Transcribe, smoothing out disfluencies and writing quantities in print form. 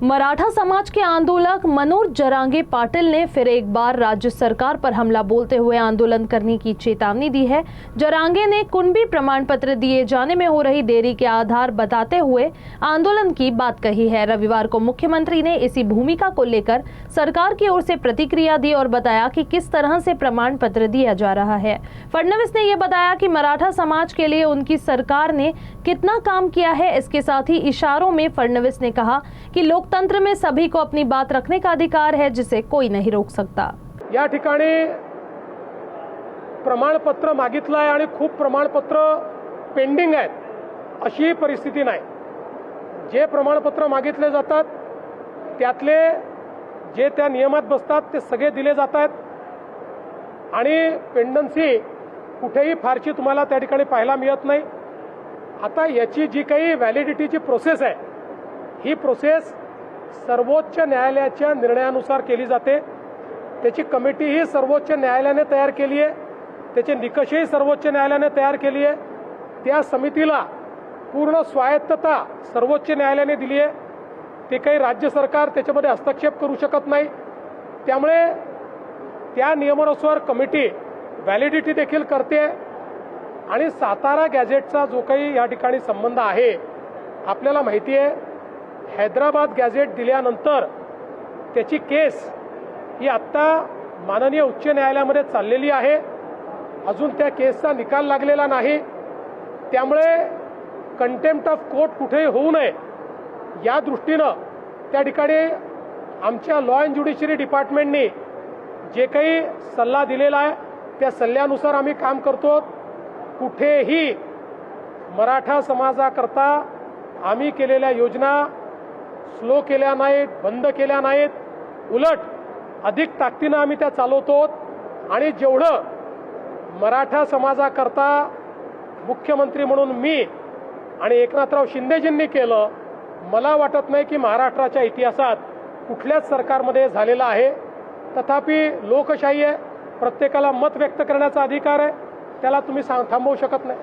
मराठा समाज के आंदोलक मनोज जरांगे पाटिल ने फिर एक बार राज्य सरकार पर हमला बोलते हुए आंदोलन करने की चेतावनी दी है। जरांगे ने कुणबी प्रमाण पत्र दिए जाने में हो रही देरी के आधार बताते हुए आंदोलन की बात कही है। रविवार को मुख्यमंत्री ने इसी भूमिका को लेकर सरकार की ओर से प्रतिक्रिया दी और बताया कि किस तरह से प्रमाण पत्र दिया जा रहा है। फडणवीस ने यह बताया कि मराठा समाज के लिए उनकी सरकार ने कितना काम किया है। इसके साथ ही इशारों में फडणवीस ने कहा कि लोकतंत्र में सभी को अपनी बात रखने का अधिकार है, जिसे कोई नहीं रोक सकता। या ठिकाणी प्रमाणपत्र मागितलं आहे आणि खूप प्रमाणपत्र पेंडिंग आहेत अशी परिस्थिती नाही। जे प्रमाणपत्र मागितले जातात त्यातले जे त्या नियमात बसतात ते सगळे दिले जातात आणि पेंडन्सी कुठेही फारशी तुम्हाला त्या ठिकाणी पाहायला मिळत नाही। आता याची जी काही व्हॅलिडिटीची प्रोसेस आहे ही प्रोसेस सर्वोच्च न्यायालयाच्या निर्णयानुसार केली जाते। त्याची कमिटी ही सर्वोच्च न्यायालयाने तयार केली आहे, त्याचे निकषही सर्वोच्च न्यायालयाने तयार केली आहे। त्या समितीला पूर्ण स्वायत्तता सर्वोच्च न्यायालयाने दिली आहे। ते काही राज्य सरकार त्याच्यामध्ये हस्तक्षेप करू शकत नाही। त्यामुळे त्या नियमानुसार कमिटी व्हॅलिडिटी देखील करते आणि सातारा गॅझेटचा जो काही या ठिकाणी संबंध आहे, आपल्याला माहिती आहे हैदराबाद गॅझेट दिल्यानंतर त्याची केस ही आता माननीय उच्च न्यायालयामध्ये चाललेली आहे। अजून त्या केसचा निकाल लागलेला नाही। त्यामुळे कंटेम्प्ट ऑफ कोर्ट कुठेही होऊ नये या दृष्टीने त्या ठिकाणी आमच्या लॉ अँड ज्युडिशरी डिपार्टमेंटने जे काही सल्ला दिलेला आहे त्या सल्ल्यानुसार आम्ही काम करतो। कुठेही मराठा समाजाकरता आम्ही केलेल्या योजना स्लो केल्या नाहीत, बंद केल्या नाहीत, उलट अधिक ताकदीने आम्ही त्या चालवतो आणि जेवढं मराठा समाजाकरता मुख्यमंत्री म्हणून मी आणि एकनाथराव शिंदेजींनी केलं, मला वाटत नाही की महाराष्ट्राच्या इतिहासात कुठल्याच सरकारमध्ये झालेलं आहे। तथापि लोकशाही आहे, प्रत्येकाला मत व्यक्त करण्याचा अधिकार आहे, त्याला तुम्ही थांबवू शकत नाही।